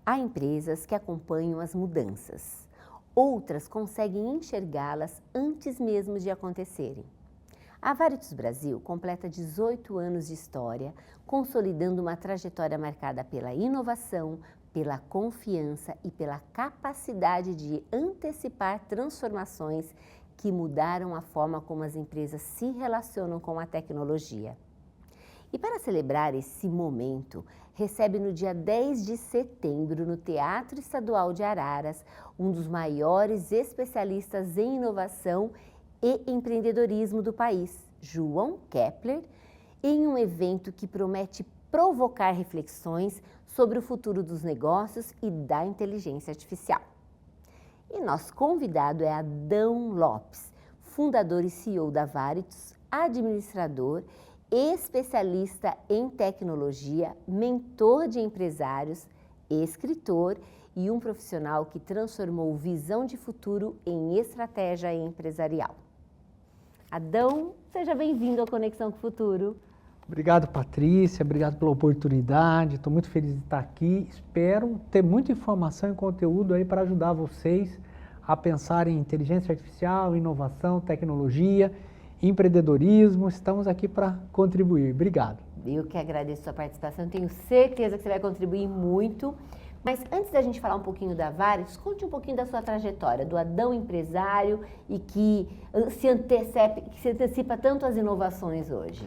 Há empresas que acompanham as mudanças, outras conseguem enxergá-las antes mesmo de acontecerem. A Varitus Brasil completa 18 anos de história, consolidando uma trajetória marcada pela inovação, pela confiança e pela capacidade de antecipar transformações que mudaram a forma como as empresas se relacionam com a tecnologia. E para celebrar esse momento, recebe no dia 10 de setembro, no Teatro Estadual de Araras, um dos maiores especialistas em inovação e empreendedorismo do país, João Kepler, em um evento que promete provocar reflexões sobre o futuro dos negócios e da inteligência artificial. E nosso convidado é Adão Lopes, fundador e CEO da Varitus, administrador, especialista em tecnologia, mentor de empresários, escritor e um profissional que transformou visão de futuro em estratégia empresarial. Adão, seja bem-vindo ao Conexão com o Futuro. Obrigado, Patrícia, obrigado pela oportunidade, estou muito feliz de estar aqui, espero ter muita informação e conteúdo aí para ajudar vocês a pensar em inteligência artificial, inovação, tecnologia, empreendedorismo, estamos aqui para contribuir, obrigado. Eu que agradeço a sua participação, tenho certeza que você vai contribuir muito, mas antes da gente falar um pouquinho da Varitus, conte um pouquinho da sua trajetória, do Adão empresário e que se antecipa tanto às inovações hoje.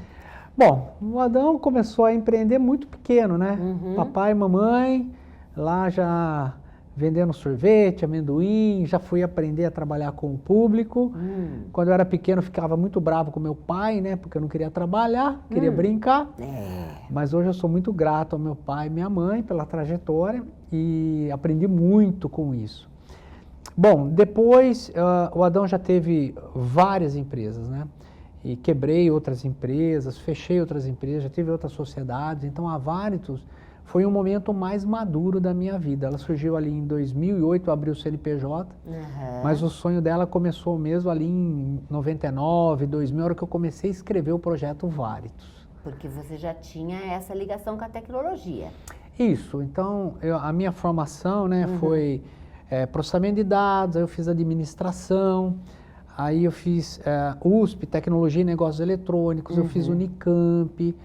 Bom, o Adão começou a empreender muito pequeno, né? Papai e mamãe, lá já vendendo sorvete, amendoim, já fui aprender a trabalhar com o público. Quando eu era pequeno, ficava muito bravo com meu pai, né? Porque eu não queria trabalhar, queria brincar. Mas hoje eu sou muito grato ao meu pai e minha mãe pela trajetória e aprendi muito com isso. Bom, depois o Adão já teve várias empresas, né? E quebrei outras empresas, fechei outras empresas, já tive outras sociedades. Então a Varitus foi um momento mais maduro da minha vida. Ela surgiu ali em 2008, eu abri o CNPJ, mas o sonho dela começou mesmo ali em 99, 2000, hora que eu comecei a escrever o projeto Varitus. Porque você já tinha essa ligação com a tecnologia. Isso, então a minha formação, né, foi processamento de dados, aí eu fiz administração, aí eu fiz USP, Tecnologia e Negócios Eletrônicos, eu fiz Unicamp,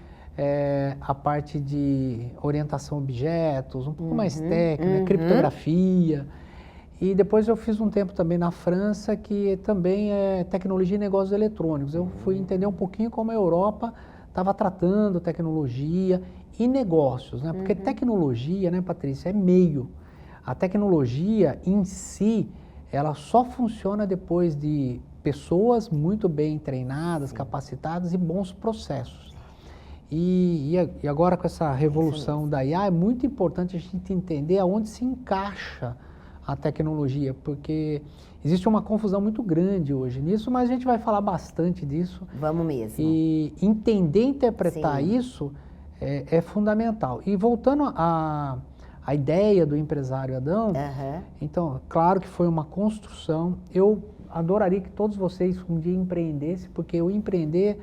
a parte de orientação a objetos, um pouco mais técnica, criptografia. E depois eu fiz um tempo também na França, que também é Tecnologia e Negócios Eletrônicos. Eu fui entender um pouquinho como a Europa estava tratando tecnologia e negócios, né? Porque tecnologia, né, Patrícia, é meio. A tecnologia em si, ela só funciona depois de pessoas muito bem treinadas, capacitadas e bons processos. E agora com essa revolução da IA, é muito importante a gente entender aonde se encaixa a tecnologia, porque existe uma confusão muito grande hoje nisso, mas a gente vai falar bastante disso. Vamos mesmo. E entender e interpretar isso é fundamental. E voltando à ideia do empresário Adão, então, claro que foi uma construção. Eu adoraria que todos vocês um dia empreendessem, porque o empreender,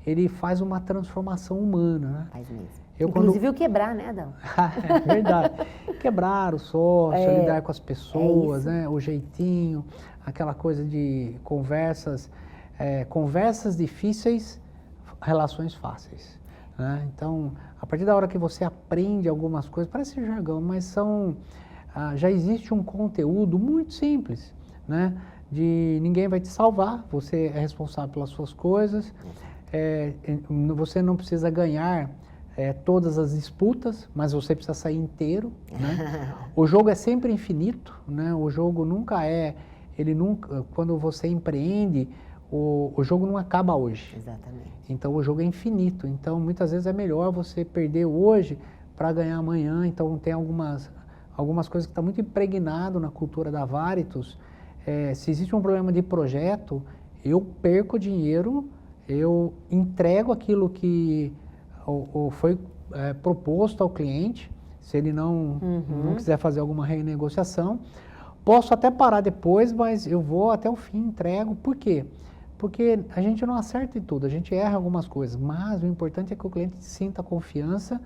ele faz uma transformação humana, né? Faz mesmo. Inclusive o quebrar, né, Adão? É verdade. Quebrar o sócio, lidar com as pessoas, né? O jeitinho, aquela coisa de conversas difíceis, relações fáceis, né? Então, a partir da hora que você aprende algumas coisas, parece jargão, mas já existe um conteúdo muito simples, né? De ninguém vai te salvar, você é responsável pelas suas coisas, você não precisa ganhar todas as disputas, mas você precisa sair inteiro, né? O jogo é sempre infinito, né? O jogo quando você empreende, o jogo não acaba hoje. Exatamente. Então o jogo é infinito, então muitas vezes é melhor você perder hoje para ganhar amanhã. Então tem algumas coisas que estão muito impregnado na cultura da Varitus. Se existe um problema de projeto, eu perco dinheiro, eu entrego aquilo que foi proposto ao cliente, se ele não quiser fazer alguma renegociação. Posso até parar depois, mas eu vou até o fim, entrego. Por quê? Porque a gente não acerta em tudo, a gente erra algumas coisas, mas o importante é que o cliente sinta confiança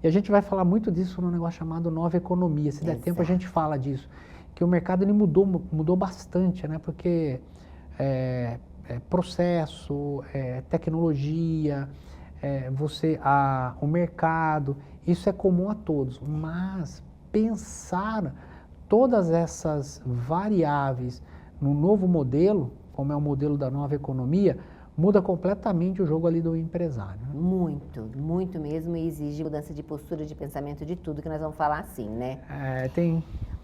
E a gente vai falar muito disso num negócio chamado Nova Economia. Se der tempo, a gente fala disso. Que o mercado ele mudou bastante, né? Porque processo, tecnologia, o mercado, isso é comum a todos. Mas pensar todas essas variáveis no novo modelo, como é o modelo da nova economia, muda completamente o jogo ali do empresário. Né? Muito, muito mesmo, e exige mudança de postura, de pensamento, de tudo, que nós vamos falar assim, né?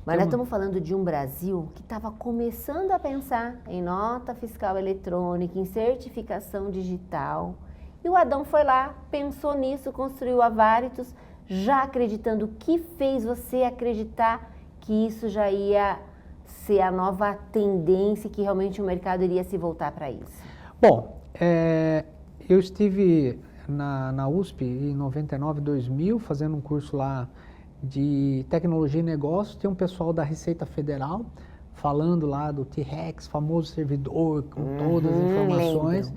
Mas nós estamos falando de um Brasil que estava começando a pensar em nota fiscal eletrônica, em certificação digital, e o Adão foi lá, pensou nisso, construiu a Váritos, já acreditando. O que fez você acreditar que isso já ia ser a nova tendência, que realmente o mercado iria se voltar para isso? Bom, eu estive na USP em 99, 2000, fazendo um curso lá de tecnologia e negócios. Tem um pessoal da Receita Federal falando lá do T-Rex, famoso servidor, com todas as informações.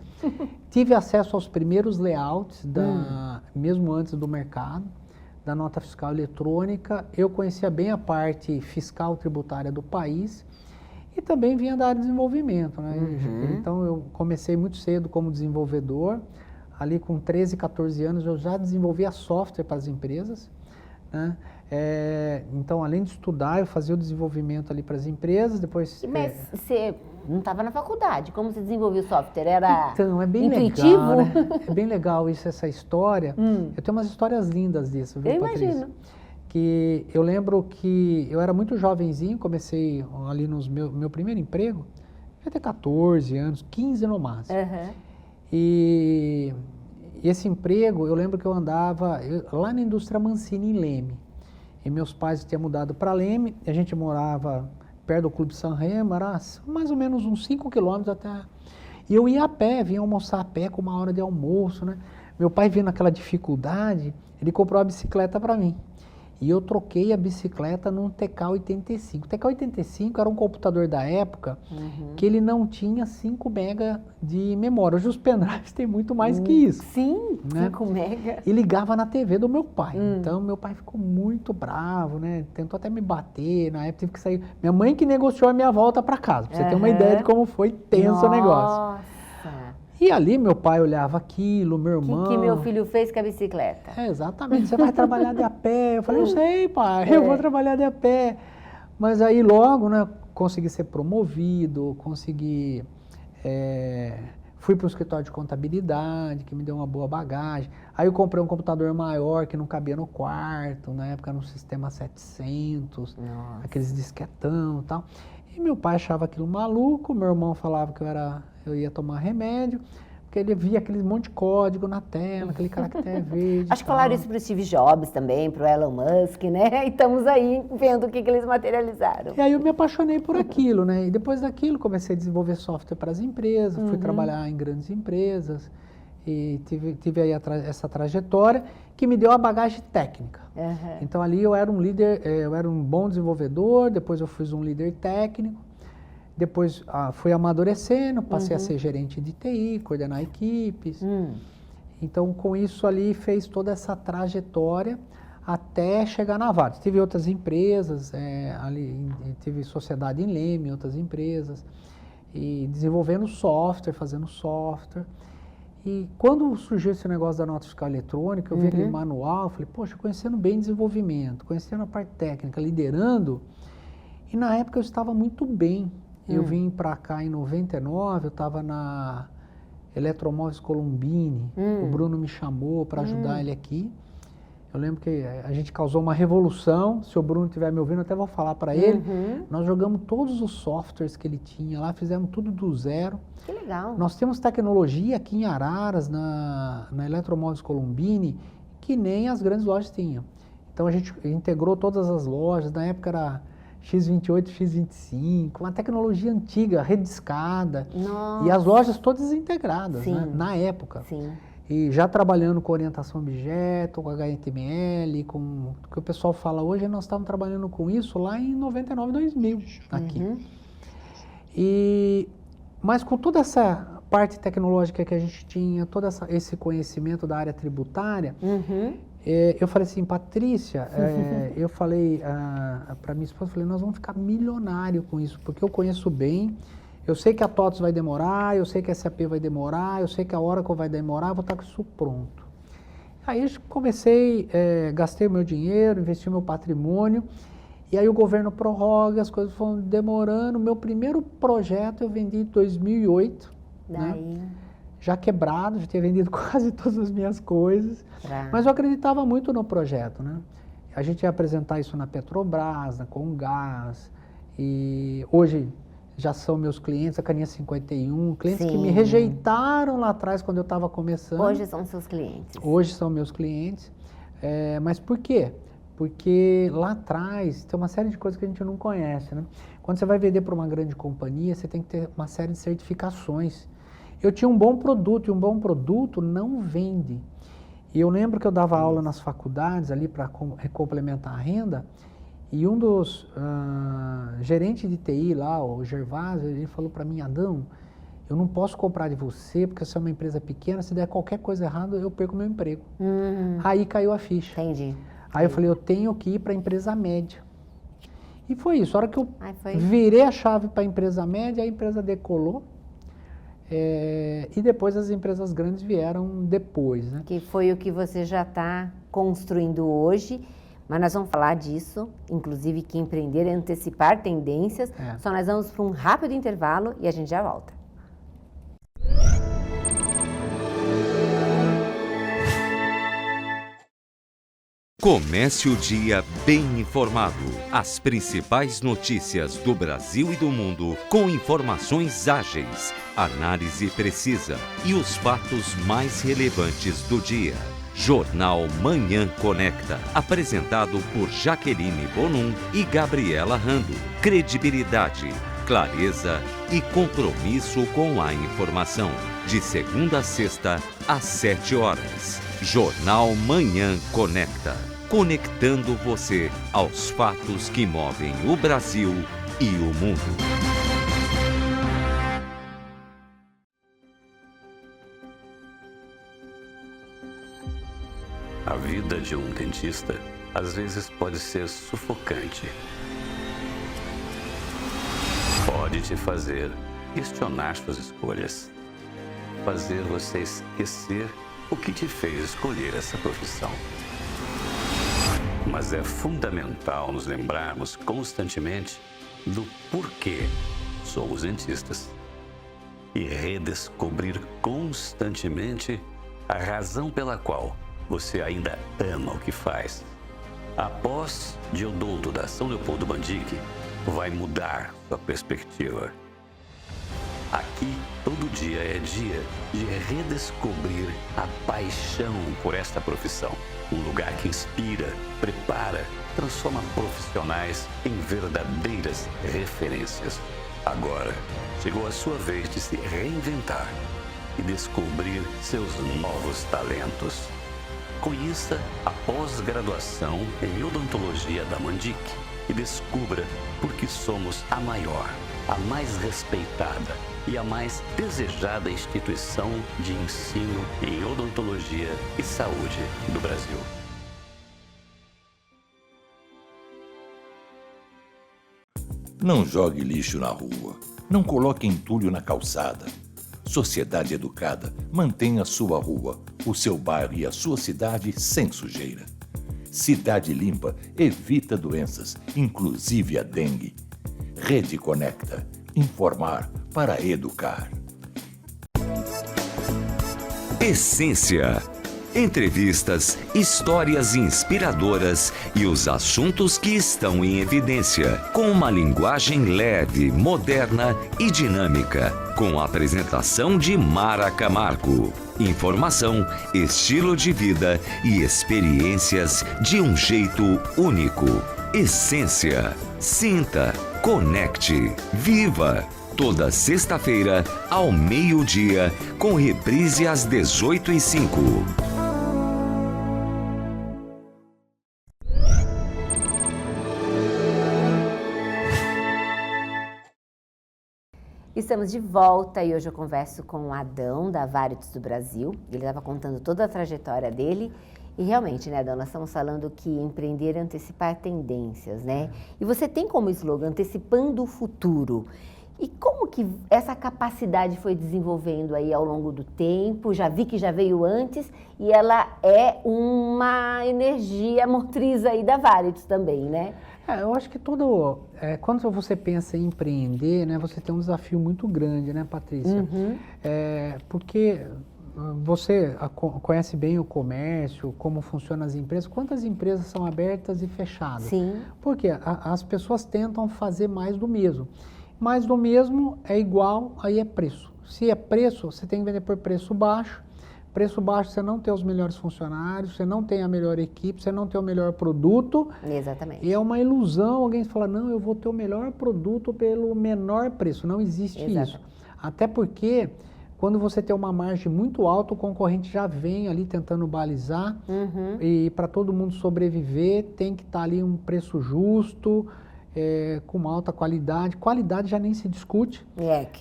Tive acesso aos primeiros layouts, mesmo antes do mercado, da nota fiscal eletrônica. Eu conhecia bem a parte fiscal tributária do país. E também vinha da área de desenvolvimento, né? Então eu comecei muito cedo como desenvolvedor, ali com 13, 14 anos eu já desenvolvia software para as empresas, né? Então além de estudar, eu fazia o desenvolvimento ali para as empresas, depois... Mas você não estava na faculdade, como você desenvolvia o software? Era então, é bem intuitivo? Legal, né? É bem legal essa história. Eu tenho umas histórias lindas disso, viu, Patrícia? Imagino. Que eu lembro que eu era muito jovenzinho, comecei ali no meu primeiro emprego, devia ter 14 anos, 15 no máximo. E esse emprego, eu lembro que eu andava lá na indústria Mancini, em Leme. E meus pais tinham mudado para Leme, a gente morava perto do Clube San Remo, era mais ou menos uns 5 quilômetros até. E eu ia a pé, vinha almoçar a pé com uma hora de almoço, né? Meu pai, vendo aquela dificuldade, ele comprou a bicicleta para mim. E eu troquei a bicicleta num TK-85. O TK-85 era um computador da época que ele não tinha 5 MB de memória. Hoje os pendrives têm muito mais que isso. Sim, né? 5 MB. E ligava na TV do meu pai. Então, meu pai ficou muito bravo, né? Tentou até me bater. Na época, tive que sair. Minha mãe que negociou a minha volta para casa. Pra você ter uma ideia de como foi tenso o negócio. E ali meu pai olhava aquilo, meu irmão... O que meu filho fez com a bicicleta? Exatamente, você vai trabalhar de a pé. Eu falei, eu sei, pai, eu vou trabalhar de a pé. Mas aí logo, né, consegui ser promovido, fui para o escritório de contabilidade, que me deu uma boa bagagem. Aí eu comprei um computador maior que não cabia no quarto, na época era um sistema 700, aqueles disquetão e tal. E meu pai achava aquilo maluco, meu irmão falava que eu ia tomar remédio, porque ele via aquele monte de código na tela, aquele caractere verde. Acho que falaram isso para o Steve Jobs também, para o Elon Musk, né? E estamos aí vendo o que eles materializaram. E aí eu me apaixonei por aquilo, né? E depois daquilo comecei a desenvolver software para as empresas, fui trabalhar em grandes empresas e tive aí essa trajetória que me deu a bagagem técnica. Então ali eu era um líder, eu era um bom desenvolvedor, depois eu fui um líder técnico, depois fui amadurecendo, passei a ser gerente de TI, coordenar equipes. Então com isso ali fez toda essa trajetória até chegar na Váritos. Tive outras empresas, tive sociedade em Leme, outras empresas, e desenvolvendo software, fazendo software. E quando surgiu esse negócio da nota fiscal eletrônica, eu vi aquele manual, falei, poxa, conhecendo bem desenvolvimento, conhecendo a parte técnica, liderando, e na época eu estava muito bem. Eu vim para cá em 99, eu estava na Eletromóveis Colombini, o Bruno me chamou para ajudar ele aqui. Eu lembro que a gente causou uma revolução, se o Bruno estiver me ouvindo, eu até vou falar para ele. Nós jogamos todos os softwares que ele tinha lá, fizemos tudo do zero. Que legal. Nós temos tecnologia aqui em Araras, na Eletromóveis Colombini, que nem as grandes lojas tinham. Então a gente integrou todas as lojas, na época era X28, X25, uma tecnologia antiga, rede escada. Nossa. E as lojas todas integradas, né, na época. Sim. E já trabalhando com orientação objeto, com HTML, com o que o pessoal fala hoje, nós estávamos trabalhando com isso lá em 99, 2000, aqui. Mas com toda essa parte tecnológica que a gente tinha, todo esse conhecimento da área tributária, eu falei assim, Patrícia, eu falei para minha esposa, falei, nós vamos ficar milionário com isso, porque eu conheço bem, eu sei que a TOTVS vai demorar, eu sei que a SAP vai demorar, eu sei que a Oracle vai demorar, eu vou estar com isso pronto. Aí eu comecei, gastei o meu dinheiro, investi o meu patrimônio, e aí o governo prorroga, as coisas foram demorando. Meu primeiro projeto eu vendi em 2008, né? Já quebrado, já tinha vendido quase todas as minhas coisas, mas eu acreditava muito no projeto, né? A gente ia apresentar isso na Petrobras, na Comgás, e hoje já são meus clientes, a Caninha 51, clientes que me rejeitaram lá atrás quando eu estava começando. Hoje são seus clientes. Hoje são meus clientes. Mas por quê? Porque lá atrás tem uma série de coisas que a gente não conhece, né? Quando você vai vender para uma grande companhia, você tem que ter uma série de certificações. Eu tinha um bom produto, e um bom produto não vende. E eu lembro que eu dava aula nas faculdades ali para complementar a renda, e um dos gerentes de TI lá, o Gervásio, ele falou para mim, Adão, eu não posso comprar de você, porque você é uma empresa pequena, se der qualquer coisa errada, eu perco meu emprego. Aí caiu a ficha. Entendi. Aí eu falei, eu tenho que ir para a empresa média. E foi isso, a hora que eu virei a chave para a empresa média, a empresa decolou. E depois as empresas grandes vieram depois, né? Que foi o que você já está construindo hoje, mas nós vamos falar disso, inclusive que empreender é antecipar tendências. Só nós vamos para um rápido intervalo e a gente já volta. Comece o dia bem informado. As principais notícias do Brasil e do mundo com informações ágeis, análise precisa e os fatos mais relevantes do dia. Jornal Manhã Conecta, apresentado por Jaqueline Bonum e Gabriela Rando. Credibilidade, clareza e compromisso com a informação. De segunda a sexta, às 7 horas. Jornal Manhã Conecta. Conectando você aos fatos que movem o Brasil e o mundo. A vida de um dentista às vezes pode ser sufocante. Pode te fazer questionar suas escolhas, fazer você esquecer o que te fez escolher essa profissão. Mas é fundamental nos lembrarmos constantemente do porquê somos dentistas e redescobrir constantemente a razão pela qual você ainda ama o que faz. A pós de odonto da São Leopoldo Mandic vai mudar sua perspectiva. Aqui, todo dia é dia de redescobrir a paixão por esta profissão. Um lugar que inspira, prepara, transforma profissionais em verdadeiras referências. Agora, chegou a sua vez de se reinventar e descobrir seus novos talentos. Conheça a pós-graduação em odontologia da Mandic e descubra por que somos a maior, a mais respeitada e a mais desejada instituição de ensino em odontologia e saúde do Brasil. Não jogue lixo na rua. Não coloque entulho na calçada. Sociedade educada, mantenha sua rua, o seu bairro e a sua cidade sem sujeira. Cidade limpa evita doenças, inclusive a dengue. Rede Conecta. Informar para educar. Essência. Entrevistas, histórias inspiradoras e os assuntos que estão em evidência, com uma linguagem leve, moderna e dinâmica, com a apresentação de Mara Camargo. Informação, estilo de vida e experiências de um jeito único. Essência. Sinta, conecte, viva. Toda sexta-feira, ao meio-dia, com reprise às 18h05. Estamos de volta e hoje eu converso com o Adão, da Varitus do Brasil. Ele estava contando toda a trajetória dele. E realmente, né, Adão, nós estamos falando que empreender é antecipar tendências, né? E você tem como slogan antecipando o futuro. E como que essa capacidade foi desenvolvendo aí ao longo do tempo? Já vi que já veio antes e ela é uma energia motriz aí da Varitus também, né? Eu acho que quando você pensa em empreender, né, você tem um desafio muito grande, né, Patrícia? Uhum. Porque você conhece bem o comércio, como funcionam as empresas, quantas empresas são abertas e fechadas? Sim. Porque as pessoas tentam fazer mais do mesmo. Mais do mesmo é igual, aí é preço. Se é preço, você tem que vender por preço baixo. Preço baixo, você não tem os melhores funcionários, você não tem a melhor equipe, você não tem o melhor produto. Exatamente. E é uma ilusão alguém falar, não, eu vou ter o melhor produto pelo menor preço. Não existe isso. Até porque, quando você tem uma margem muito alta, o concorrente já vem ali tentando balizar. Uhum. E para todo mundo sobreviver, tem que estar ali um preço justo, com uma alta qualidade. Qualidade já nem se discute.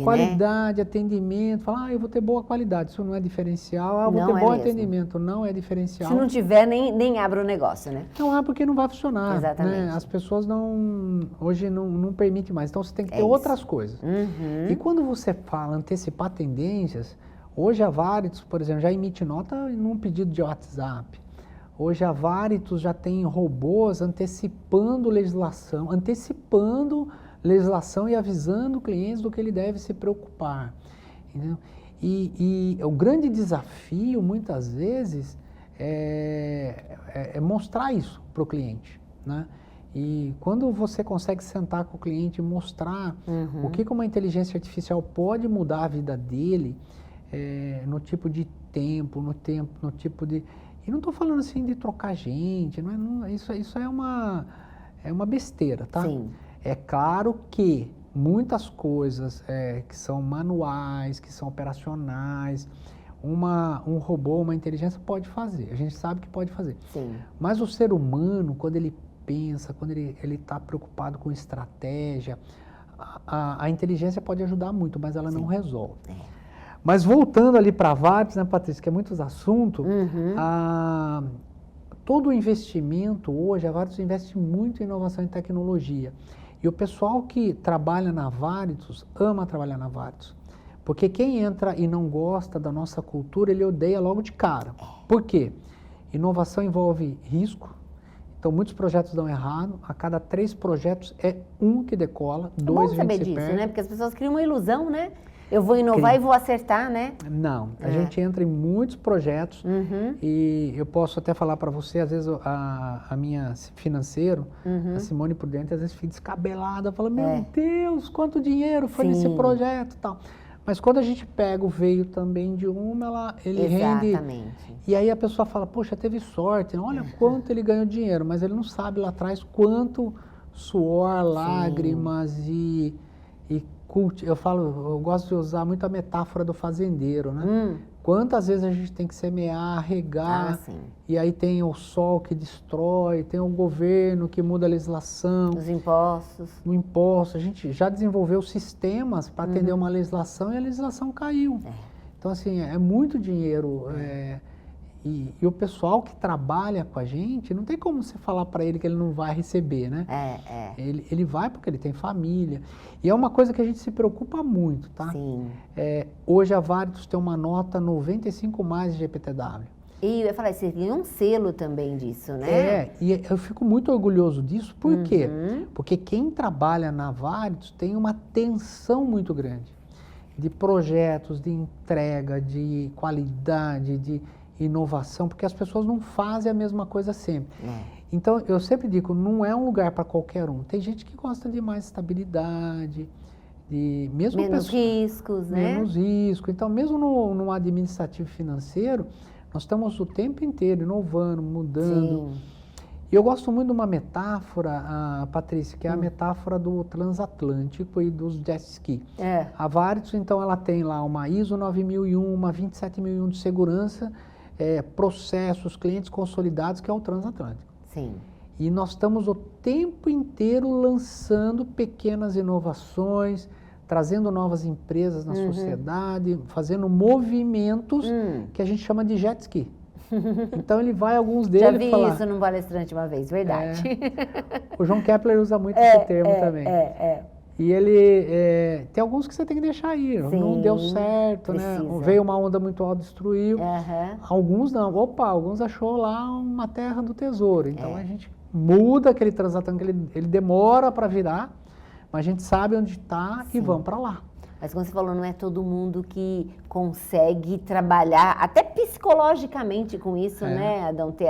Qualidade, atendimento, falar, eu vou ter boa qualidade. Isso não é diferencial. Vou ter bom atendimento. Não é diferencial. Se não tiver, nem abre o negócio, né? Não há porque não vai funcionar. Exatamente. Né? As pessoas hoje não permitem mais. Então você tem que ter outras coisas. Uhum. E quando você fala antecipar tendências, hoje a Varitus, por exemplo, já emite nota num pedido de WhatsApp. Hoje a Varitus já tem robôs antecipando legislação e avisando clientes do que ele deve se preocupar. Entendeu? E o grande desafio, muitas vezes, é mostrar isso para o cliente, né? E quando você consegue sentar com o cliente e mostrar o que uma inteligência artificial pode mudar a vida dele, no tipo de tempo, no tipo de... E não estou falando assim de trocar gente, isso é uma besteira, tá? Sim. É claro que muitas coisas que são manuais, que são operacionais, um robô, uma inteligência pode fazer, a gente sabe que pode fazer. Sim. Mas o ser humano, quando ele pensa, quando ele está preocupado com estratégia, a inteligência pode ajudar muito, mas ela não resolve. Mas voltando ali para a Varitus, né, Patrícia, que é muitos assuntos, todo o investimento hoje, a Varitus investe muito em inovação e tecnologia. E o pessoal que trabalha na Varitus, ama trabalhar na Varitus. Porque quem entra e não gosta da nossa cultura, ele odeia logo de cara. Por quê? Inovação envolve risco. Então, muitos projetos dão errado. A cada 3 projetos é um que decola, 2 a gente se perde. Né? Porque as pessoas criam uma ilusão, né? Eu vou inovar e vou acertar, né? Não, a gente entra em muitos projetos e eu posso até falar para você, às vezes a minha financeiro, a Simone Prudente, às vezes fica descabelada, fala, meu Deus, quanto dinheiro foi nesse projeto e tal. Mas quando a gente pega o veio também de uma, ele rende. E aí a pessoa fala, poxa, teve sorte, olha quanto ele ganhou dinheiro, mas ele não sabe lá atrás quanto suor, lágrimas e eu gosto de usar muito a metáfora do fazendeiro, né? Quantas vezes a gente tem que semear, regar, e aí tem o sol que destrói, tem o governo que muda a legislação. Os impostos. O imposto. A gente já desenvolveu sistemas para atender uma legislação e a legislação caiu. Então, assim, é muito dinheiro. E o pessoal que trabalha com a gente, não tem como você falar para ele que ele não vai receber, né? Ele vai porque ele tem família. E é uma coisa que a gente se preocupa muito, tá? Sim. Hoje a Varitus tem uma nota 95 mais de GPTW. E eu ia falar, você tem um selo também disso, né? E eu fico muito orgulhoso disso. Por quê? Porque quem trabalha na Varitus tem uma tensão muito grande de projetos, de entrega, de qualidade, de inovação, porque as pessoas não fazem a mesma coisa sempre. Então, eu sempre digo, não é um lugar para qualquer um. Tem gente que gosta de mais estabilidade, de menos riscos, né? Menos risco. Então, mesmo no administrativo financeiro, nós estamos o tempo inteiro inovando, mudando. Sim. E eu gosto muito de uma metáfora, Patrícia, que é a metáfora do transatlântico e dos jet ski. A Varitus, então, ela tem lá uma ISO 9001, uma 27001 de segurança, processos, clientes consolidados, que é o transatlântico. Sim. E nós estamos o tempo inteiro lançando pequenas inovações, trazendo novas empresas na sociedade, fazendo movimentos que a gente chama de jet ski. Então ele vai, alguns deles, Já vi falar, isso num palestrante uma vez, verdade. o João Kepler usa muito esse termo também. E ele, tem alguns que você tem que deixar ir, não deu certo, né? precisa. Veio uma onda muito alta, destruiu. Aham. Alguns não, alguns achou lá uma terra do tesouro. Então a gente muda aquele transatlântico, ele demora para virar, mas a gente sabe onde está e vamos para lá. Mas como você falou, não é todo mundo que consegue trabalhar, até psicologicamente com isso, né, Adão? Ter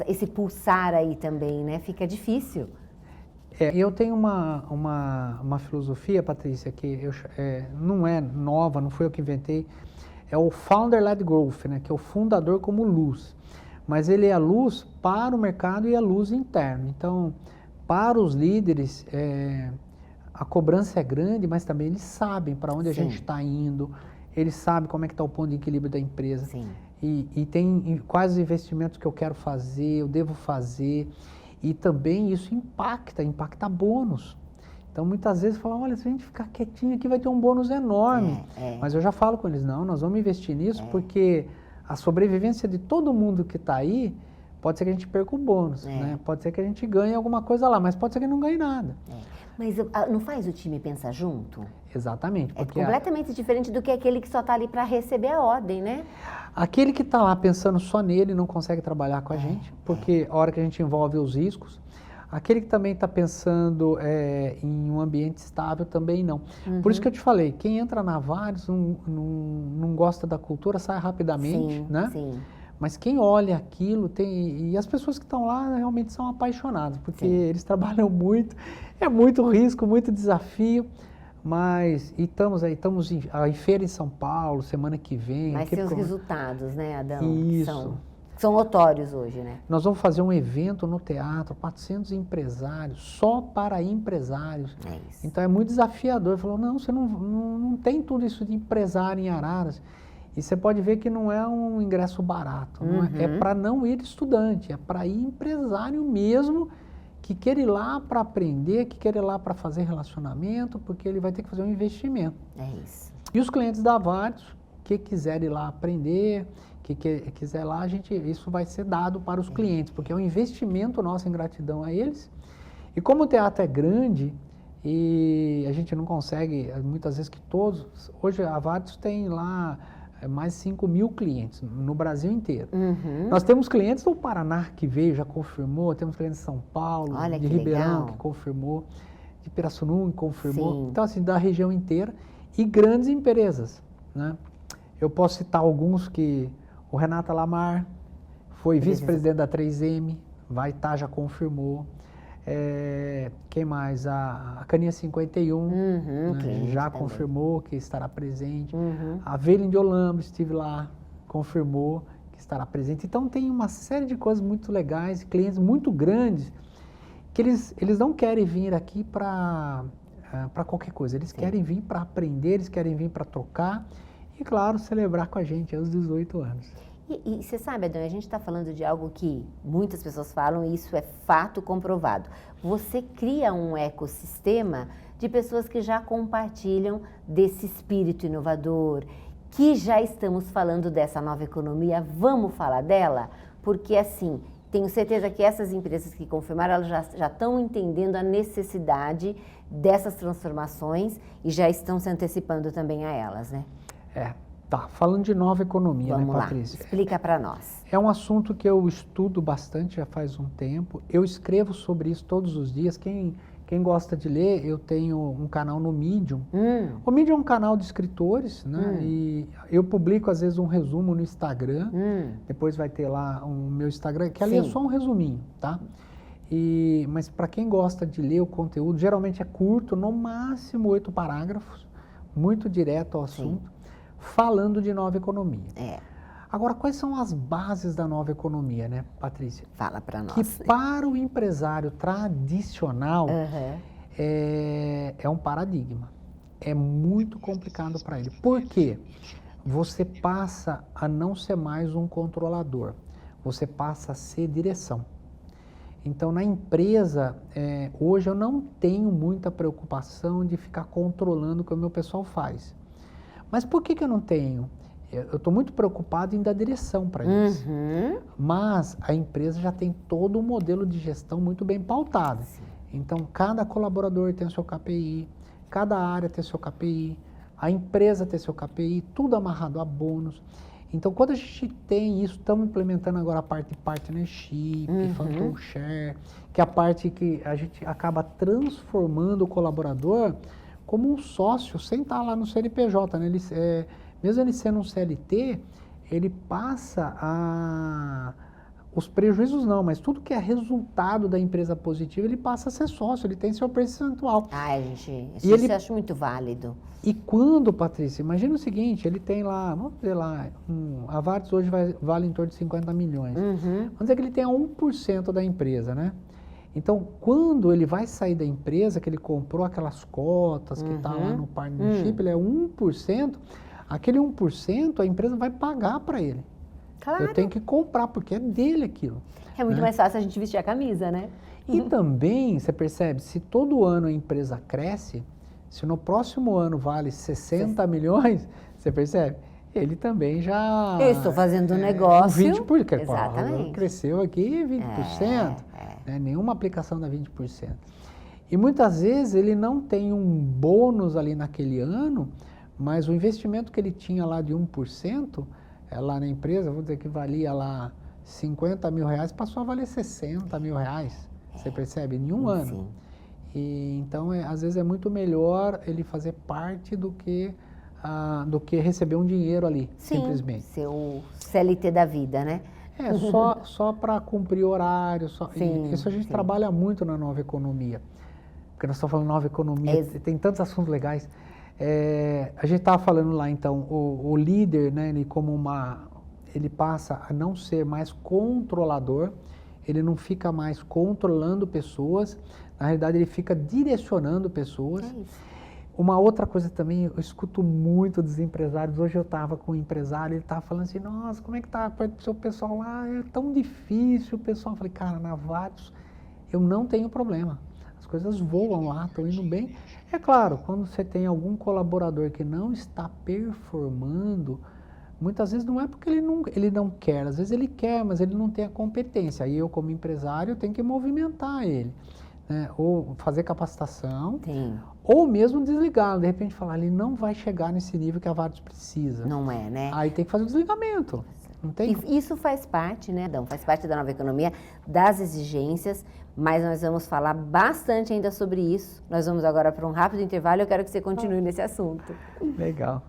esse pulsar aí também, né? Fica difícil. Eu tenho uma filosofia, Patrícia, que não é nova, não foi eu que inventei, é o Founder-led Growth, né, que é o fundador como luz. Mas ele é a luz para o mercado e a luz interna. Então, para os líderes, a cobrança é grande, mas também eles sabem para onde a gente está indo, eles sabem como é que está o ponto de equilíbrio da empresa. Sim. E tem quais investimentos que eu quero fazer, eu devo fazer. E também isso impacta bônus. Então, muitas vezes falam, olha, se a gente ficar quietinho aqui vai ter um bônus enorme. Mas eu já falo com eles, não, nós vamos investir nisso porque a sobrevivência de todo mundo que está aí, pode ser que a gente perca o bônus, né? Pode ser que a gente ganhe alguma coisa lá, mas pode ser que não ganhe nada. Mas não faz o time pensar junto? Exatamente. É Porque completamente diferente do que aquele que só está ali para receber a ordem, né? aquele que está lá pensando só nele não consegue trabalhar com a gente, porque a hora que a gente envolve os riscos. Aquele que também está pensando em um ambiente estável também não. Por isso que eu te falei, quem entra na Vares não gosta da cultura, sai rapidamente, né? Sim. Mas quem olha aquilo, e as pessoas que estão lá realmente são apaixonadas, porque eles trabalham muito, é muito risco, muito desafio, mas estamos em feira em São Paulo, semana que vem. Mas tem os resultados, né, Adão? Isso. São notórios hoje, né? Nós vamos fazer um evento no teatro, 400 empresários, só para empresários. É isso. Então é muito desafiador. Ele falou, não, você não tem tudo isso de empresário em Araras. E você pode ver que não é um ingresso barato. Não é para não ir estudante, é para ir empresário mesmo, que quer ir lá para aprender, que quer ir lá para fazer relacionamento, porque ele vai ter que fazer um investimento. É isso. E os clientes da Vares, que quiserem ir lá aprender, que quiser lá, isso vai ser dado para os clientes, porque é um investimento nosso em gratidão a eles. E como o teatro é grande, e a gente não consegue, muitas vezes que todos... Hoje a Vares tem lá mais de 5 mil clientes no Brasil inteiro. Nós temos clientes do Paraná que veio, já confirmou, temos clientes de São Paulo, Olha, de que Ribeirão legal. que confirmou, de Pirassununga que confirmou. Sim. Então, assim, da região inteira e grandes empresas, né? Eu posso citar alguns que o Renata Lamar foi vice-presidente da 3M, vai estar, já confirmou. Quem mais? A Caninha 51, né, já também. confirmou que estará presente. A Velen de Olambra estive lá, confirmou que estará presente. Então tem uma série de coisas muito legais, clientes muito grandes, que eles não querem vir aqui para qualquer coisa. Eles querem vir para aprender, eles querem vir para trocar e, claro, celebrar com a gente aos 18 anos. E você sabe, Adão, a gente está falando de algo que muitas pessoas falam e isso é fato comprovado. Você cria um ecossistema de pessoas que já compartilham desse espírito inovador, que já estamos falando dessa nova economia. Vamos falar dela? Porque, assim, tenho certeza que essas empresas que confirmaram, elas já estão entendendo a necessidade dessas transformações e já estão se antecipando também a elas, né? Tá, falando de nova economia, Vamos né, lá, Patrícia? explica para nós. É um assunto que eu estudo bastante já faz um tempo. Eu escrevo sobre isso todos os dias. Quem gosta de ler, eu tenho um canal no Medium. O Medium é um canal de escritores, né? E eu publico, às vezes, um resumo no Instagram. Depois vai ter lá o meu Instagram, que ali é só um resuminho, tá? Mas para quem gosta de ler o conteúdo, geralmente é curto, no máximo 8 parágrafos, muito direto ao assunto. Falando de nova economia. Agora, quais são as bases da nova economia, né, Patrícia? Fala para nós. Que para o empresário tradicional é um paradigma. É muito complicado para ele. Por quê? Você passa a não ser mais um controlador. Você passa a ser direção. Então, na empresa, hoje eu não tenho muita preocupação de ficar controlando o que o meu pessoal faz. Mas por que eu não tenho? Eu estou muito preocupado em dar direção para eles. Mas a empresa já tem todo um modelo de gestão muito bem pautado. Sim. Então, cada colaborador tem o seu KPI, cada área tem o seu KPI, a empresa tem seu KPI, tudo amarrado a bônus. Então, quando a gente tem isso, estamos implementando agora a parte de partnership, phantom share, que é a parte que a gente acaba transformando o colaborador como um sócio, sem estar lá no CNPJ, né? Mesmo ele sendo um CLT, ele passa os prejuízos não, mas tudo que é resultado da empresa positiva, ele passa a ser sócio, ele tem seu percentual. Gente, E isso eu acho muito válido. E quando, Patrícia, imagina o seguinte, ele tem lá, vamos dizer lá, a Varts hoje vale em torno de 50 milhões. Vamos dizer que ele tenha 1% da empresa, né? Então, quando ele vai sair da empresa, que ele comprou aquelas cotas, que está lá no partnership, ele é 1%, aquele 1% a empresa vai pagar para ele. Claro. Eu tenho que comprar, porque é dele aquilo. É muito mais fácil a gente vestir a camisa, né? E também, você percebe, se todo ano a empresa cresce, se no próximo ano vale 60 milhões, você percebe? Ele também já... Eu estou fazendo um negócio... 20%, Exatamente. Cresceu aqui 20%, né? Nenhuma aplicação dá 20%. E muitas vezes ele não tem um bônus ali naquele ano, mas o investimento que ele tinha lá de 1%, lá na empresa, vou dizer que valia lá 50 mil reais, passou a valer 60 mil reais. Você percebe? Em um ano. Sim. E, então, às vezes é muito melhor ele fazer parte do que receber um dinheiro ali, simplesmente. Ser o CLT da vida, né? Só para cumprir horário. Isso a gente trabalha muito na nova economia. Porque nós estamos falando nova economia, tem tantos assuntos legais. A gente estava falando lá, então, o líder, né, ele passa a não ser mais controlador, ele não fica mais controlando pessoas, na realidade ele fica direcionando pessoas. Uma outra coisa também, eu escuto muito dos empresários, hoje eu estava com um empresário, ele estava falando assim, nossa, como é que está o seu pessoal lá, é tão difícil o pessoal. Eu falei, cara, na Varts eu não tenho problema, as coisas voam lá, estão indo bem. É claro, quando você tem algum colaborador que não está performando, muitas vezes não é porque ele não quer, às vezes ele quer, mas ele não tem a competência. Aí eu, como empresário, tenho que movimentar ele, né? Ou fazer capacitação, ou mesmo desligá-lo. De repente falar, ele não vai chegar nesse nível que a Varts precisa. Não é, né? Aí tem que fazer o desligamento. Não tem... Isso faz parte, né, Adão? Faz parte da nova economia, das exigências, mas nós vamos falar bastante ainda sobre isso. Nós vamos agora para um rápido intervalo e eu quero que você continue nesse assunto. Legal.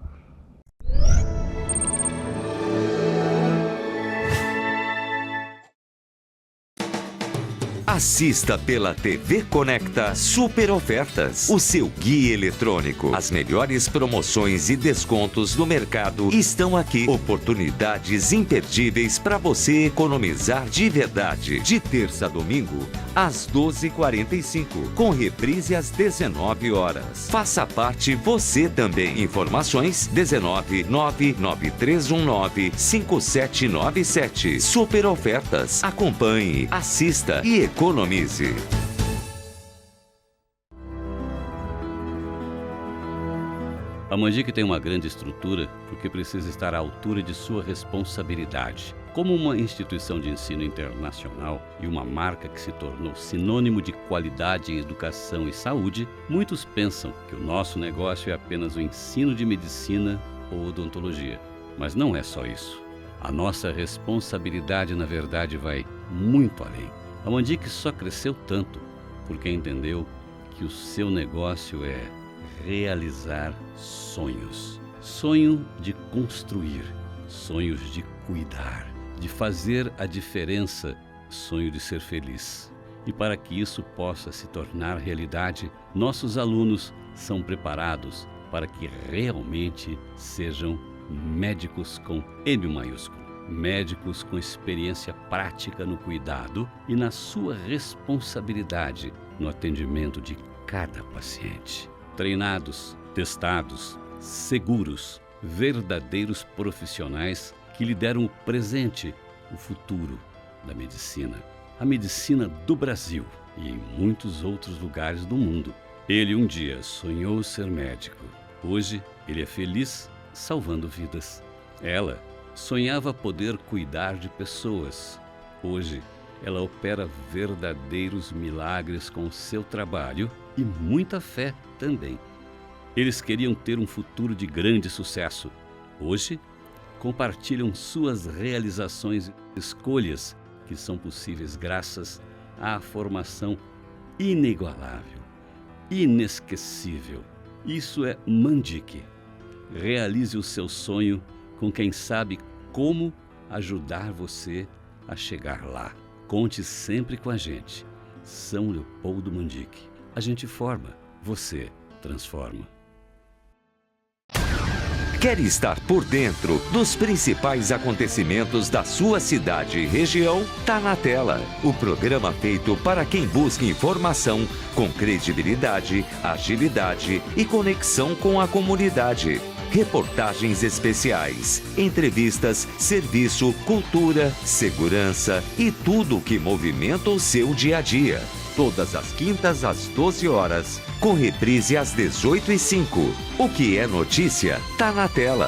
Assista pela TV Conecta Super Ofertas, o seu guia eletrônico. As melhores promoções e descontos do mercado estão aqui. Oportunidades imperdíveis para você economizar de verdade. De terça a domingo, às 12h45, com reprise às 19 horas. Faça parte você também. Informações 19993195797. Super Ofertas. Acompanhe, assista e economize. A Mandic tem uma grande estrutura porque precisa estar à altura de sua responsabilidade. Como uma instituição de ensino internacional e uma marca que se tornou sinônimo de qualidade em educação e saúde, muitos pensam que o nosso negócio é apenas o ensino de medicina ou odontologia. Mas não é só isso. A nossa responsabilidade, na verdade, vai muito além. A Mandic só cresceu tanto porque entendeu que o seu negócio é realizar sonhos. Sonho de construir, sonhos de cuidar, de fazer a diferença, sonho de ser feliz. E para que isso possa se tornar realidade, nossos alunos são preparados para que realmente sejam médicos com M maiúsculo. Médicos com experiência prática no cuidado e na sua responsabilidade no atendimento de cada paciente. Treinados, testados, seguros, verdadeiros profissionais que lhe deram o presente, o futuro da medicina. a medicina do Brasil e em muitos outros lugares do mundo. Ele um dia sonhou ser médico. Hoje, ele é feliz salvando vidas. Ela sonhava poder cuidar de pessoas. Hoje, ela opera verdadeiros milagres com seu trabalho e muita fé também. Eles queriam ter um futuro de grande sucesso. Hoje, compartilham suas realizações e escolhas que são possíveis graças à formação inigualável, inesquecível. Isso é Mandic. Realize o seu sonho com quem sabe como ajudar você a chegar lá. Conte sempre com a gente. São Leopoldo Mandic. A gente forma, você transforma. Quer estar por dentro dos principais acontecimentos da sua cidade e região? Tá na tela. O programa feito para quem busca informação com credibilidade, agilidade e conexão com a comunidade. Reportagens especiais, entrevistas, serviço, cultura, segurança e tudo o que movimenta o seu dia a dia. Todas as quintas às 12 horas, com reprise às 18h05. O que é notícia, tá na tela.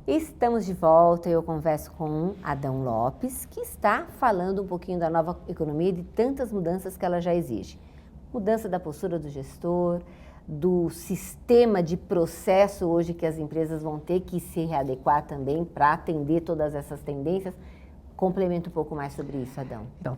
Estamos de volta e eu converso com Adão Lopes, que está falando um pouquinho da nova economia e de tantas mudanças que ela já exige. Mudança da postura do gestor, do sistema de processo hoje que as empresas vão ter que se readequar também para atender todas essas tendências. Complementa um pouco mais sobre isso, Adão. Então,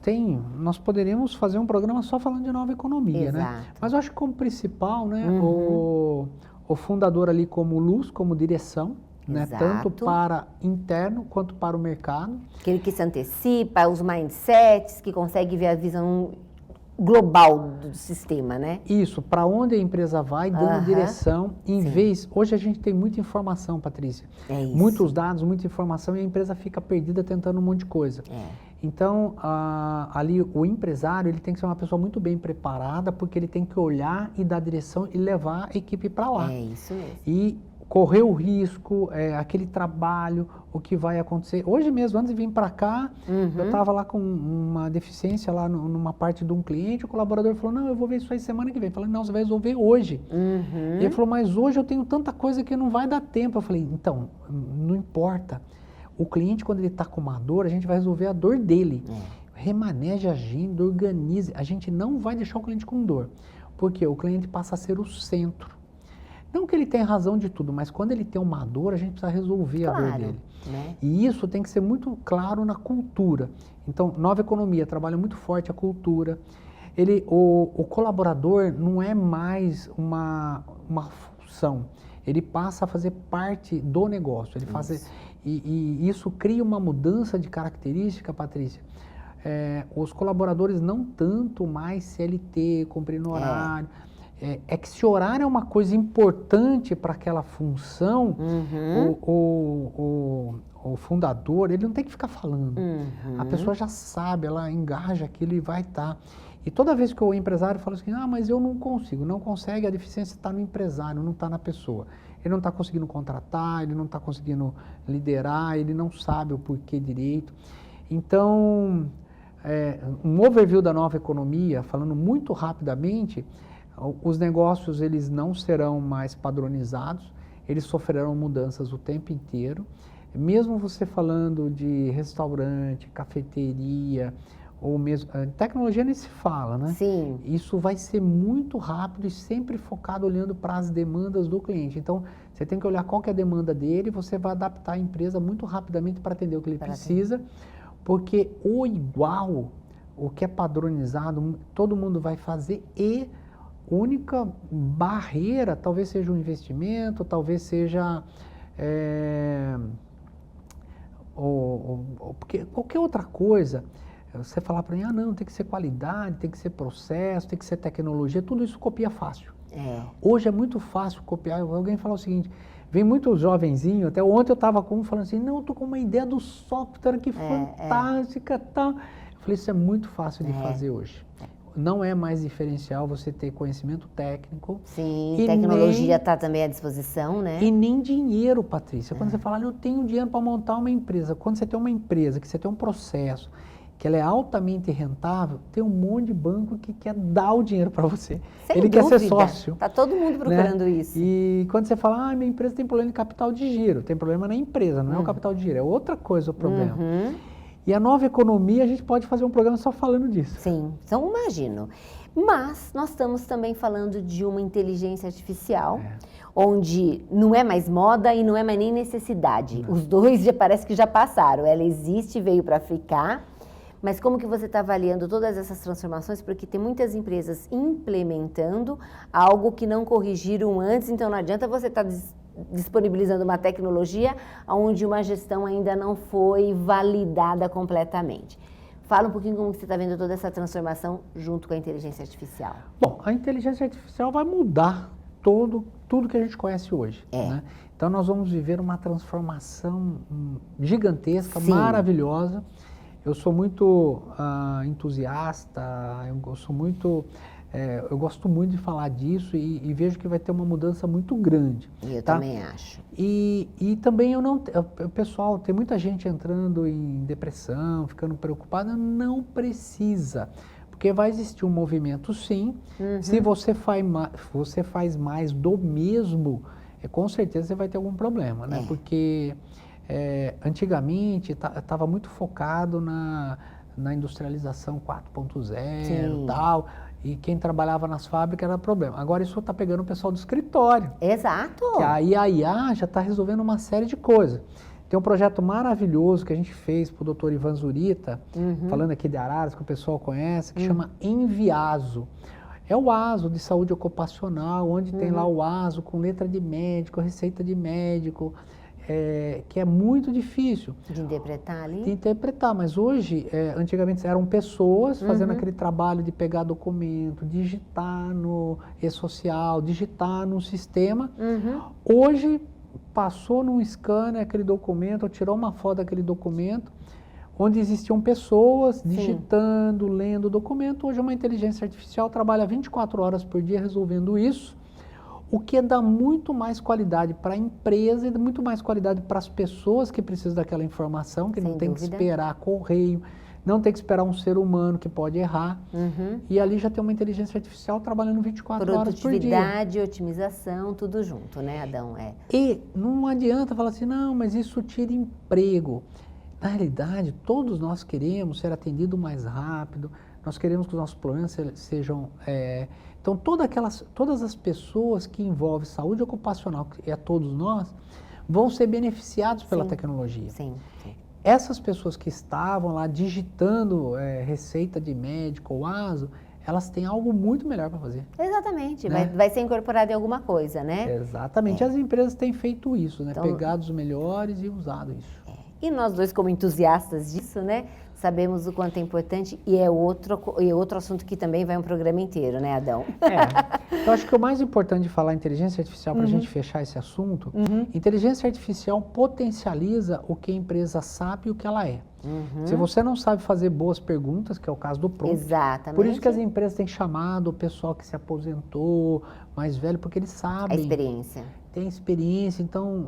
nós poderíamos fazer um programa só falando de nova economia, Exato. né? Mas eu acho que como principal, né, o fundador ali como luz, como direção, né, tanto para interno quanto para o mercado. Aquele que se antecipa, os mindsets, que consegue ver a visão global do sistema, né? Isso, para onde a empresa vai, dando direção, hoje a gente tem muita informação, Patrícia. É isso. Muitos dados, muita informação e a empresa fica perdida tentando um monte de coisa. Então, ali o empresário, ele tem que ser uma pessoa muito bem preparada, porque ele tem que olhar e dar direção e levar a equipe para lá. É isso mesmo. E correr o risco, aquele trabalho, o que vai acontecer. Hoje mesmo, antes de vir para cá, eu estava lá com uma deficiência lá numa parte de um cliente, o colaborador falou, não, eu vou ver isso aí semana que vem. Eu falei, não, você vai resolver hoje. E ele falou, mas hoje eu tenho tanta coisa que não vai dar tempo. Eu falei, então, não importa. O cliente, quando ele está com uma dor, a gente vai resolver a dor dele. Remaneje a agenda, organize. A gente não vai deixar o cliente com dor, porque o cliente passa a ser o centro. Não que ele tenha razão de tudo, mas quando ele tem uma dor, a gente precisa resolver a dor dele. Né? E isso tem que ser muito claro na cultura. Então, nova economia trabalha muito forte a cultura. O colaborador não é mais uma função, ele passa a fazer parte do negócio. Ele faz, e isso cria uma mudança de característica, Patrícia. Os colaboradores não tanto mais CLT, cumprindo horário. É que se horário é uma coisa importante para aquela função, o fundador, ele não tem que ficar falando. A pessoa já sabe, ela engaja aquilo e vai estar. E toda vez que o empresário fala assim, mas eu não consigo, não consegue, a deficiência está no empresário, não está na pessoa. Ele não está conseguindo contratar, ele não está conseguindo liderar, ele não sabe o porquê direito. Então, um overview da nova economia, falando muito rapidamente, os negócios eles não serão mais padronizados, eles sofrerão mudanças o tempo inteiro. Mesmo você falando de restaurante, cafeteria, ou mesmo tecnologia nem se fala, né? Sim. Isso vai ser muito rápido e sempre focado olhando para as demandas do cliente. Então, você tem que olhar qual que é a demanda dele e você vai adaptar a empresa muito rapidamente para atender o que ele precisa, porque o igual, o que é padronizado, todo mundo vai fazer e a única barreira talvez seja o investimento, talvez seja porque qualquer outra coisa, você falar para mim, não, tem que ser qualidade, tem que ser processo, tem que ser tecnologia, tudo isso copia fácil. Hoje é muito fácil copiar. Alguém fala o seguinte, vem muito jovenzinho, até ontem eu estava com um falando assim, não, eu estou com uma ideia do software que fantástica, tal. Eu falei, isso é muito fácil de fazer hoje. não é mais diferencial você ter conhecimento técnico. Sim, E tecnologia nem- está também à disposição, né? E nem dinheiro, Patrícia. Quando você fala, eu tenho dinheiro para montar uma empresa. Quando você tem uma empresa, que você tem um processo, que ela é altamente rentável, tem um monte de banco que quer dar o dinheiro para você. Sem Ele quer ser dúvida. sócio. Tá todo mundo procurando né? isso. E quando você fala, minha empresa tem problema de capital de giro, tem problema na empresa, não é o capital de giro, é outra coisa o problema. Uhum. E a nova economia, a gente pode fazer um programa só falando disso. Sim, então imagino. Mas nós estamos também falando de uma inteligência artificial, onde não é mais moda e não é mais nem necessidade. Os dois já parece que já passaram. Ela existe, veio para ficar. Mas como que você está avaliando todas essas transformações? Porque tem muitas empresas implementando algo que não corrigiram antes, então não adianta você estar disponibilizando uma tecnologia onde uma gestão ainda não foi validada completamente. Fala um pouquinho como você está vendo toda essa transformação junto com a inteligência artificial. Bom, a inteligência artificial vai mudar tudo que a gente conhece hoje. Né? Então nós vamos viver uma transformação gigantesca, Sim. maravilhosa. Eu sou muito entusiasta, eu gosto muito de falar disso e vejo que vai ter uma mudança muito grande. Eu tá? também acho. E também pessoal, tem muita gente entrando em depressão, ficando preocupada, não precisa. Porque vai existir um movimento sim, se você faz mais do mesmo, com certeza você vai ter algum problema, né? Porque antigamente estava muito focado na industrialização 4.0 e tal, e quem trabalhava nas fábricas era problema. Agora isso está pegando o pessoal do escritório. Exato. Que a IA já está resolvendo uma série de coisas. Tem um projeto maravilhoso que a gente fez para o doutor Ivan Zurita, falando aqui de Araras, que o pessoal conhece, que chama Enviaso. É o ASO de saúde ocupacional, onde tem lá o ASO com letra de médico, receita de médico, que é muito difícil De interpretar ali? de interpretar, mas hoje, antigamente eram pessoas fazendo aquele trabalho de pegar documento, digitar no e-social, digitar no sistema. Hoje, passou num scanner aquele documento, ou tirou uma foto daquele documento, onde existiam pessoas digitando, lendo o documento. Hoje uma inteligência artificial trabalha 24 horas por dia resolvendo isso, o que dá muito mais qualidade para a empresa e dá muito mais qualidade para as pessoas que precisam daquela informação, que não tem que esperar correio, não tem que esperar um ser humano que pode errar. E ali já tem uma inteligência artificial trabalhando 24 horas por dia. Produtividade, otimização, tudo junto, né, Adão? E não adianta falar assim, não, mas isso tira emprego. Na realidade, todos nós queremos ser atendidos mais rápido, nós queremos que os nossos problemas sejam... Então, todas as pessoas que envolvem saúde ocupacional, que é todos nós, vão ser beneficiados pela tecnologia. Sim. Essas pessoas que estavam lá digitando receita de médico ou ASO, elas têm algo muito melhor para fazer. Exatamente, Né? vai ser incorporado em alguma coisa, né? Exatamente, as empresas têm feito isso, né? Então, Pegado os melhores e usado isso. E nós dois, como entusiastas disso, né? Sabemos o quanto é importante e é outro assunto que também vai um programa inteiro, né, Adão? Eu acho que o mais importante de falar inteligência artificial, para a gente fechar esse assunto, inteligência artificial potencializa o que a empresa sabe e o que ela é. Se você não sabe fazer boas perguntas, que é o caso do prompt, Exatamente. por isso que as empresas têm chamado o pessoal que se aposentou, mais velho, porque eles sabem. A experiência. Tem experiência, então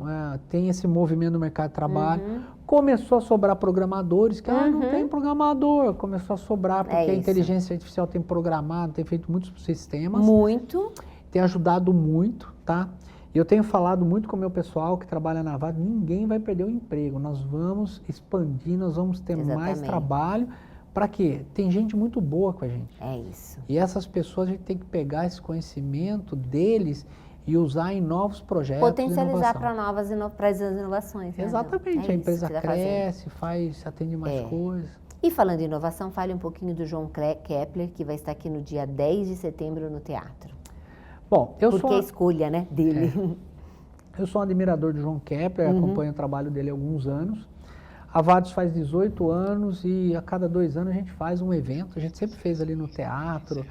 tem esse movimento no mercado de trabalho. Começou a sobrar programadores, que não tem programador, começou a sobrar, porque a inteligência artificial tem programado, tem feito muitos sistemas. Muito. Tem ajudado muito, tá? E eu tenho falado muito com o meu pessoal que trabalha na Vale, ninguém vai perder o emprego, nós vamos expandir, nós vamos ter mais trabalho. Para quê? Tem gente muito boa com a gente. É isso. E essas pessoas a gente tem que pegar esse conhecimento deles e usar em novos projetos. Potencializar para as inovações. Né, exatamente, a empresa cresce, atende mais coisas. E falando em inovação, fale um pouquinho do João Kepler, que vai estar aqui no dia 10 de setembro no teatro. Bom, Porque a escolha, né, dele. Eu sou um admirador do João Kepler, acompanho o trabalho dele há alguns anos. A Vades faz 18 anos e a cada 2 anos a gente faz um evento. A gente sempre fez ali no teatro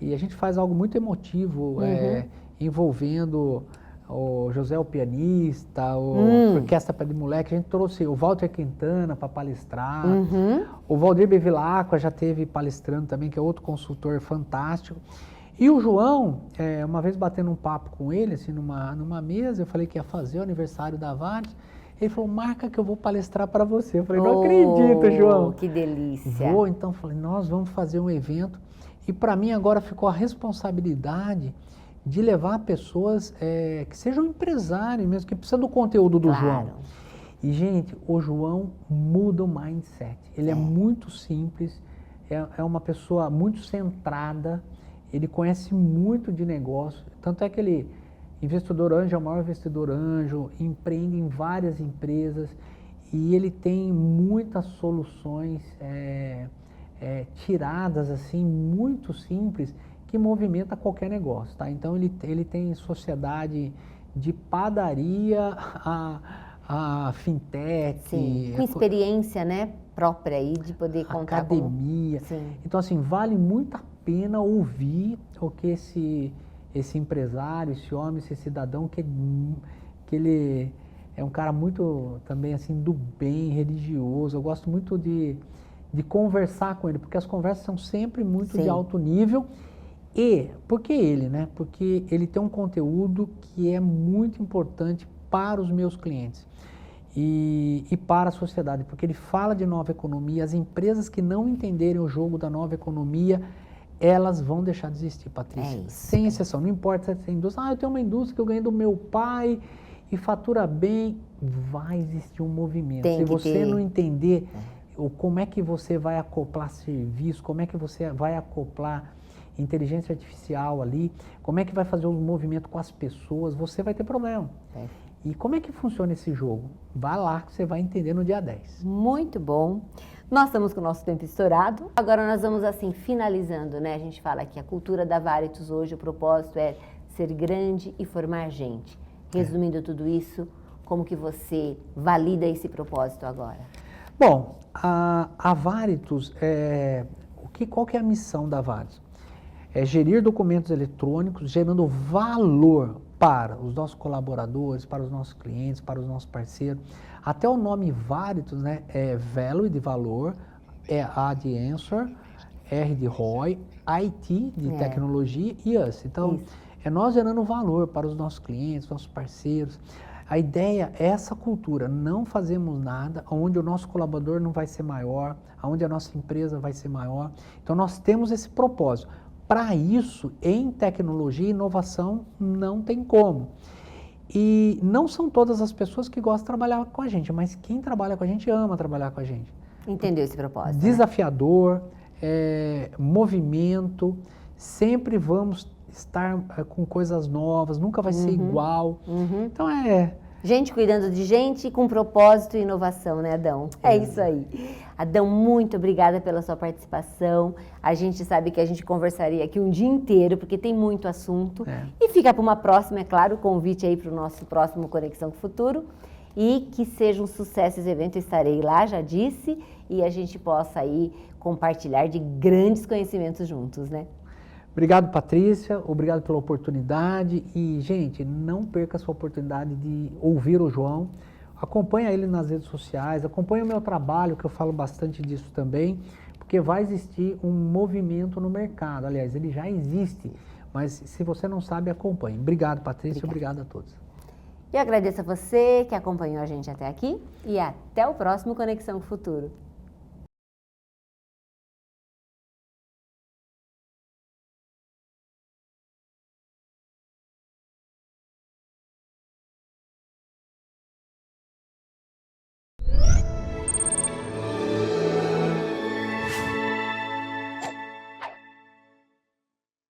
e a gente faz algo muito emotivo, envolvendo o José o pianista, a Orquestra Pé de Moleque, a gente trouxe o Walter Quintana para palestrar, o Valdir Bevilacqua já teve palestrando também, que é outro consultor fantástico. E o João, uma vez batendo um papo com ele, assim, numa mesa, eu falei que ia fazer o aniversário da Varitus, ele falou, marca que eu vou palestrar para você. Eu falei, não acredito, João. Que delícia. Vou, então, falei, nós vamos fazer um evento. E para mim agora ficou a responsabilidade de levar pessoas que sejam empresários mesmo, que precisam do conteúdo do João. E, gente, o João muda o mindset. Ele é muito simples, é uma pessoa muito centrada, ele conhece muito de negócio, tanto é que ele, investidor anjo, é o maior investidor anjo, empreende em várias empresas e ele tem muitas soluções tiradas assim, muito simples, que movimenta qualquer negócio, tá? Então ele tem sociedade de padaria a fintech. Sim, com experiência, né, própria aí de poder contar academia. Então assim, vale muito a pena ouvir o que esse empresário, esse homem, esse cidadão, que ele é um cara muito também assim do bem, religioso. Eu gosto muito de conversar com ele, porque as conversas são sempre muito de alto nível. E por que ele, né? Porque ele tem um conteúdo que é muito importante para os meus clientes e para a sociedade, porque ele fala de nova economia. As empresas que não entenderem o jogo da nova economia, elas vão deixar de existir, Patrícia. Sem exceção, não importa se é indústria. Eu tenho uma indústria que eu ganhei do meu pai e fatura bem, vai existir um movimento. Se você não entender como é que você vai acoplar serviço, como é que você vai acoplar inteligência artificial ali, como é que vai fazer o movimento com as pessoas, você vai ter problema. E como é que funciona esse jogo? Vá lá que você vai entender no dia 10. Muito bom. Nós estamos com o nosso tempo estourado. Agora nós vamos assim, finalizando, né? A gente fala que a cultura da Varitus hoje, o propósito é ser grande e formar gente. Resumindo tudo isso, como que você valida esse propósito agora? Bom, a Varitus, qual que é a missão da Varitus? É gerir documentos eletrônicos, gerando valor para os nossos colaboradores, para os nossos clientes, para os nossos parceiros. Até o nome Varitus, né, é value de valor, A de answer, R de ROI, IT de tecnologia e us. Então, é nós gerando valor para os nossos clientes, nossos parceiros. A ideia é essa cultura, não fazemos nada onde o nosso colaborador não vai ser maior, onde a nossa empresa vai ser maior. Então, nós temos esse propósito. Para isso, em tecnologia e inovação, não tem como. E não são todas as pessoas que gostam de trabalhar com a gente, mas quem trabalha com a gente ama trabalhar com a gente. Entendeu esse propósito? Desafiador, movimento, sempre vamos estar com coisas novas, nunca vai ser igual. Então gente cuidando de gente com propósito e inovação, né, Adão? É isso aí. Adão, muito obrigada pela sua participação. A gente sabe que a gente conversaria aqui um dia inteiro, porque tem muito assunto. E fica para uma próxima, é claro, o convite aí para o nosso próximo Conexão com o Futuro. E que seja um sucesso esse evento, eu estarei lá, já disse, e a gente possa aí compartilhar de grandes conhecimentos juntos, né? Obrigado, Patrícia, obrigado pela oportunidade e, gente, não perca essa oportunidade de ouvir o João, acompanha ele nas redes sociais, acompanha o meu trabalho, que eu falo bastante disso também, porque vai existir um movimento no mercado, aliás, ele já existe, mas se você não sabe, acompanhe. Obrigado, Patrícia, obrigado a todos. Eu agradeço a você que acompanhou a gente até aqui e até o próximo Conexão com o Futuro.